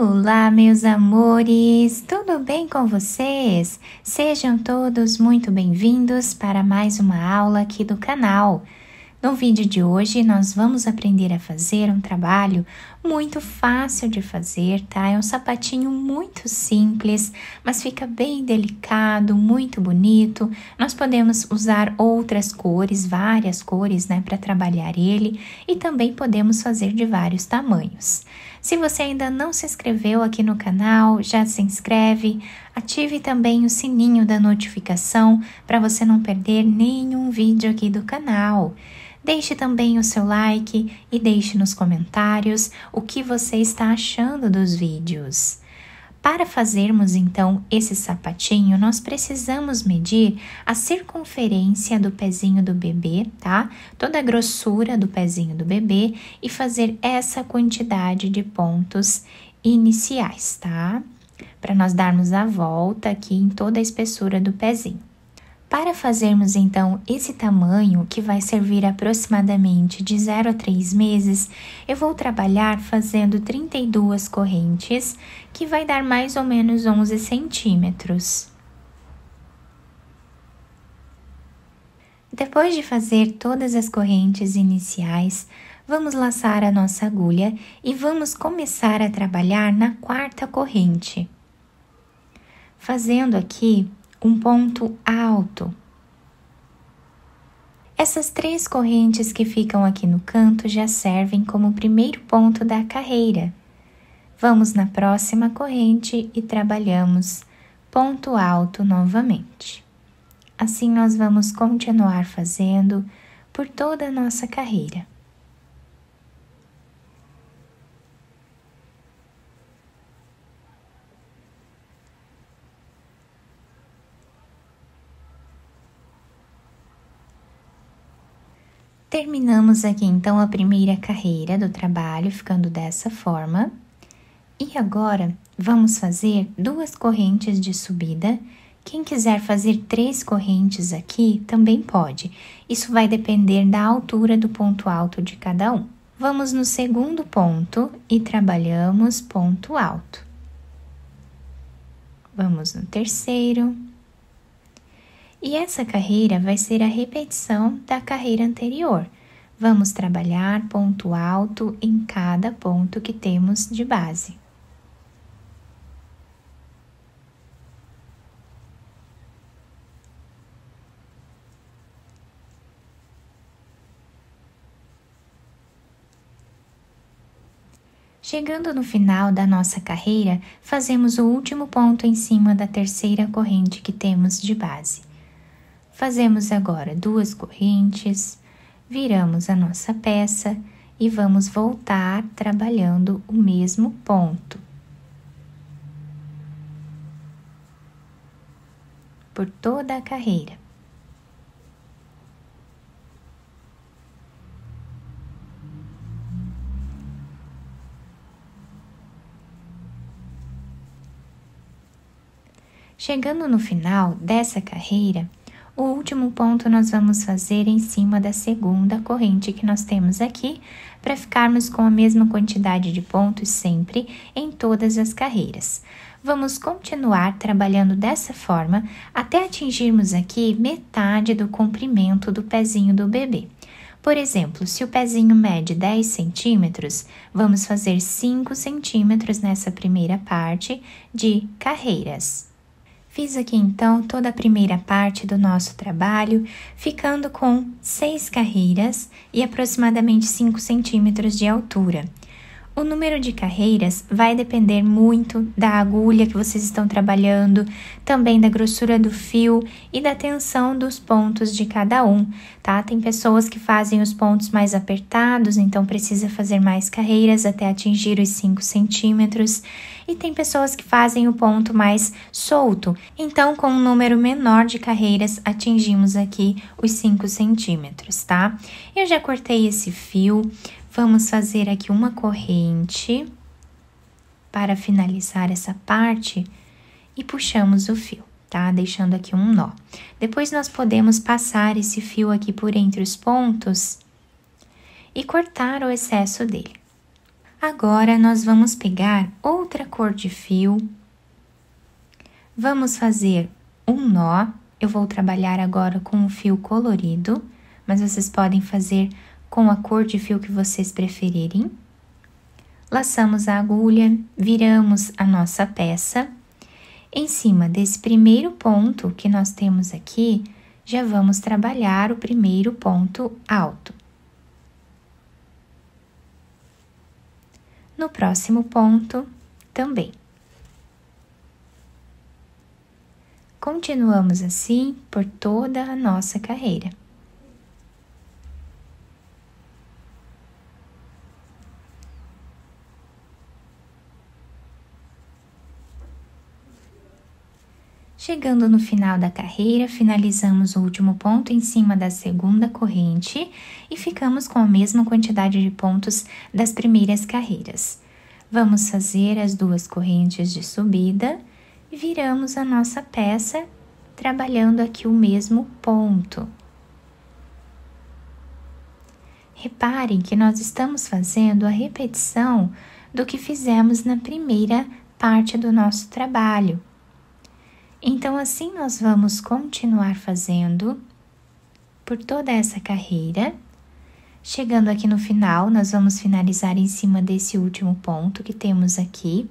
Olá, meus amores! Tudo bem com vocês? Sejam todos muito bem-vindos para mais uma aula aqui do canal. No vídeo de hoje, nós vamos aprender a fazer um trabalho muito fácil de fazer, tá? É um sapatinho muito simples, mas fica bem delicado, muito bonito. Nós podemos usar outras cores, várias cores, né, para trabalhar ele, e também podemos fazer de vários tamanhos. Se você ainda não se inscreveu aqui no canal, já se inscreve, ative também o sininho da notificação para você não perder nenhum vídeo aqui do canal. Deixe também o seu like e deixe nos comentários o que você está achando dos vídeos. Para fazermos então esse sapatinho, nós precisamos medir a circunferência do pezinho do bebê, tá? Toda a grossura do pezinho do bebê e fazer essa quantidade de pontos iniciais, tá? Para nós darmos a volta aqui em toda a espessura do pezinho. Para fazermos então esse tamanho, que vai servir aproximadamente de 0 a 3 meses, eu vou trabalhar fazendo 32 correntes, que vai dar mais ou menos 11 centímetros. Depois de fazer todas as correntes iniciais, vamos laçar a nossa agulha e vamos começar a trabalhar na quarta corrente, fazendo aqui um ponto alto. Essas 3 correntes que ficam aqui no canto já servem como primeiro ponto da carreira. Vamos na próxima corrente e trabalhamos ponto alto novamente. Assim nós vamos continuar fazendo por toda a nossa carreira. Terminamos aqui então a primeira carreira do trabalho, ficando dessa forma. E agora, vamos fazer 2 correntes de subida. Quem quiser fazer 3 correntes aqui, também pode. Isso vai depender da altura do ponto alto de cada um. Vamos no segundo ponto e trabalhamos ponto alto. Vamos no terceiro. E essa carreira vai ser a repetição da carreira anterior. Vamos trabalhar ponto alto em cada ponto que temos de base. Chegando no final da nossa carreira, fazemos o último ponto em cima da terceira corrente que temos de base. Fazemos agora 2 correntes, viramos a nossa peça e vamos voltar trabalhando o mesmo ponto. Por toda a carreira. Chegando no final dessa carreira, o último ponto nós vamos fazer em cima da segunda corrente que nós temos aqui, para ficarmos com a mesma quantidade de pontos sempre em todas as carreiras. Vamos continuar trabalhando dessa forma até atingirmos aqui metade do comprimento do pezinho do bebê. Por exemplo, se o pezinho mede 10 centímetros, vamos fazer 5 centímetros nessa primeira parte de carreiras. Fiz aqui então toda a primeira parte do nosso trabalho, ficando com 6 carreiras e aproximadamente 5 centímetros de altura. O número de carreiras vai depender muito da agulha que vocês estão trabalhando, também da grossura do fio e da tensão dos pontos de cada um, tá? Tem pessoas que fazem os pontos mais apertados, então precisa fazer mais carreiras até atingir os 5 centímetros. E tem pessoas que fazem o ponto mais solto, então com um número menor de carreiras atingimos aqui os 5 centímetros, tá? Eu já cortei esse fio. Vamos fazer aqui uma corrente para finalizar essa parte e puxamos o fio, tá? Deixando aqui um nó. Depois nós podemos passar esse fio aqui por entre os pontos e cortar o excesso dele. Agora, nós vamos pegar outra cor de fio, vamos fazer um nó. Eu vou trabalhar agora com um fio colorido, mas vocês podem fazer com a cor de fio que vocês preferirem. Laçamos a agulha, viramos a nossa peça. Em cima desse primeiro ponto que nós temos aqui, já vamos trabalhar o primeiro ponto alto. No próximo ponto, também. Continuamos assim por toda a nossa carreira. Chegando no final da carreira, finalizamos o último ponto em cima da segunda corrente e ficamos com a mesma quantidade de pontos das primeiras carreiras. Vamos fazer as duas correntes de subida e viramos a nossa peça, trabalhando aqui o mesmo ponto. Reparem que nós estamos fazendo a repetição do que fizemos na primeira parte do nosso trabalho. Então, assim nós vamos continuar fazendo por toda essa carreira. Chegando aqui no final, nós vamos finalizar em cima desse último ponto que temos aqui.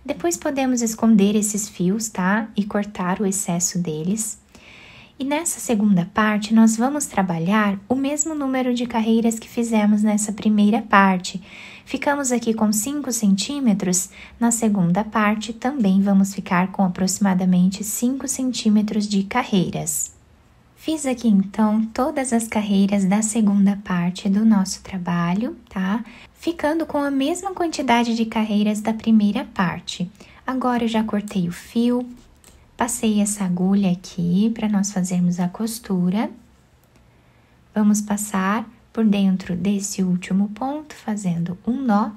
Depois podemos esconder esses fios, tá? E cortar o excesso deles. E nessa segunda parte, nós vamos trabalhar o mesmo número de carreiras que fizemos nessa primeira parte. Ficamos aqui com 5 centímetros, na segunda parte também vamos ficar com aproximadamente 5 centímetros de carreiras. Fiz aqui então todas as carreiras da segunda parte do nosso trabalho, tá? Ficando com a mesma quantidade de carreiras da primeira parte. Agora eu já cortei o fio, passei essa agulha aqui para nós fazermos a costura. Vamos passar por dentro desse último ponto, fazendo um nó.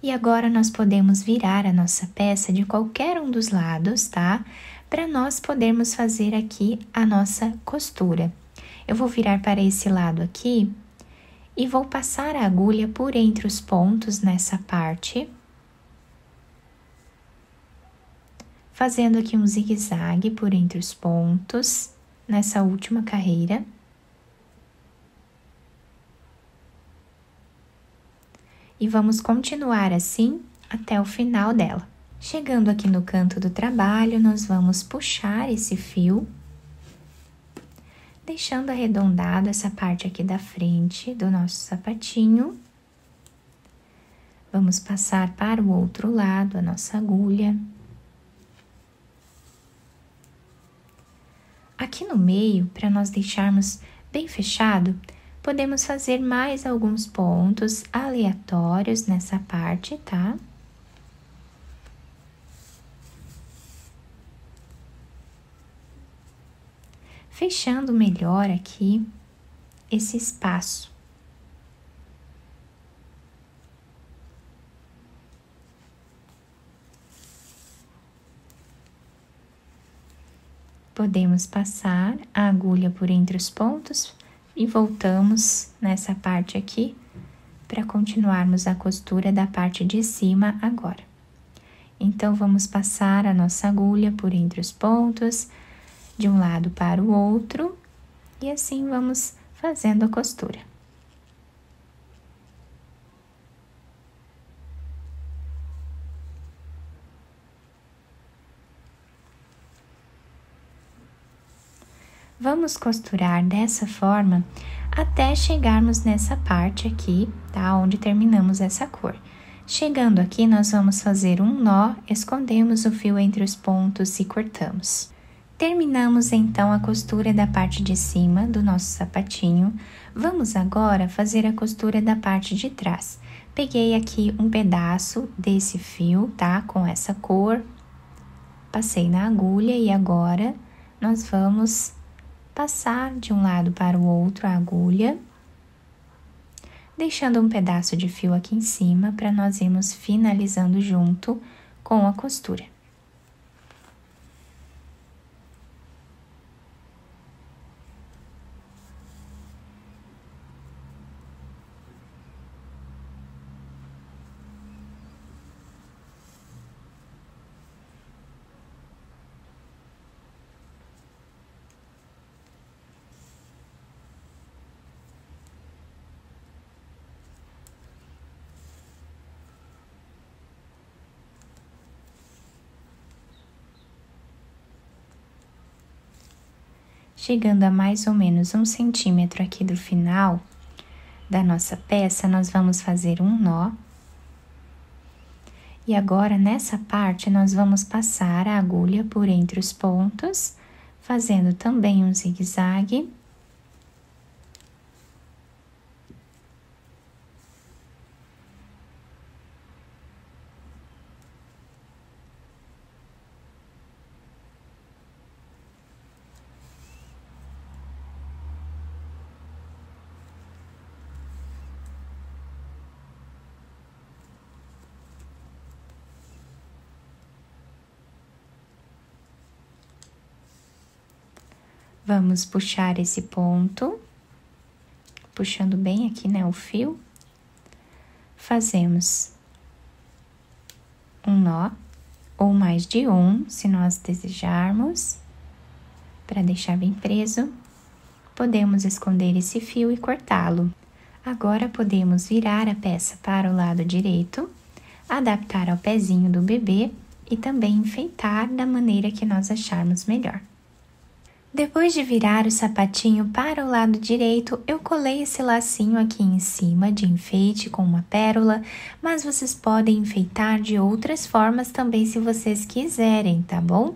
E agora nós podemos virar a nossa peça de qualquer um dos lados, tá? Para nós podermos fazer aqui a nossa costura. Eu vou virar para esse lado aqui e vou passar a agulha por entre os pontos nessa parte, fazendo aqui um zigue-zague por entre os pontos nessa última carreira. E vamos continuar assim até o final dela. Chegando aqui no canto do trabalho, nós vamos puxar esse fio, deixando arredondado essa parte aqui da frente do nosso sapatinho. Vamos passar para o outro lado a nossa agulha. Aqui no meio, para nós deixarmos bem fechado, podemos fazer mais alguns pontos aleatórios nessa parte, tá? Fechando melhor aqui esse espaço. Podemos passar a agulha por entre os pontos e voltamos nessa parte aqui para continuarmos a costura da parte de cima agora. Então, vamos passar a nossa agulha por entre os pontos, de um lado para o outro, e assim vamos fazendo a costura. Vamos costurar dessa forma até chegarmos nessa parte aqui, tá? Onde terminamos essa cor. Chegando aqui, nós vamos fazer um nó, escondemos o fio entre os pontos e cortamos. Terminamos então a costura da parte de cima do nosso sapatinho. Vamos agora fazer a costura da parte de trás. Peguei aqui um pedaço desse fio, tá? Com essa cor. Passei na agulha e agora nós vamos passar de um lado para o outro a agulha, deixando um pedaço de fio aqui em cima para nós irmos finalizando junto com a costura. Chegando a mais ou menos 1 centímetro aqui do final da nossa peça, nós vamos fazer um nó. E agora, nessa parte, nós vamos passar a agulha por entre os pontos, fazendo também um zigue-zague. Vamos puxar esse ponto, puxando bem aqui, né, o fio. Fazemos um nó, ou mais de um, se nós desejarmos, para deixar bem preso. Podemos esconder esse fio e cortá-lo. Agora, podemos virar a peça para o lado direito, adaptar ao pezinho do bebê e também enfeitar da maneira que nós acharmos melhor. Depois de virar o sapatinho para o lado direito, eu colei esse lacinho aqui em cima de enfeite com uma pérola, mas vocês podem enfeitar de outras formas também se vocês quiserem, tá bom?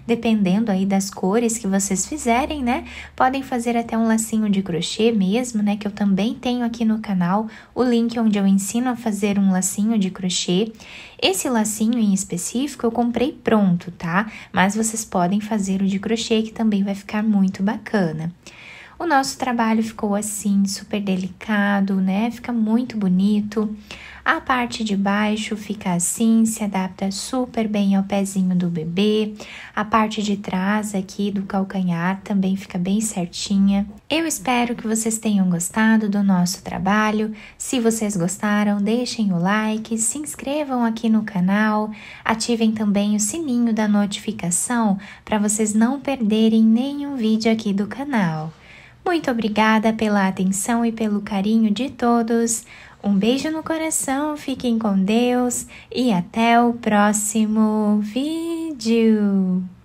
Dependendo aí das cores que vocês fizerem, né? Podem fazer até um lacinho de crochê mesmo, né? Que eu também tenho aqui no canal o link onde eu ensino a fazer um lacinho de crochê. Esse lacinho em específico eu comprei pronto, tá? Mas vocês podem fazer o de crochê, que também vai ficar muito bacana. O nosso trabalho ficou assim, super delicado, né? Fica muito bonito. A parte de baixo fica assim, se adapta super bem ao pezinho do bebê. A parte de trás aqui do calcanhar também fica bem certinha. Eu espero que vocês tenham gostado do nosso trabalho. Se vocês gostaram, deixem o like, se inscrevam aqui no canal, ativem também o sininho da notificação para vocês não perderem nenhum vídeo aqui do canal. Muito obrigada pela atenção e pelo carinho de todos. Um beijo no coração, fiquem com Deus e até o próximo vídeo!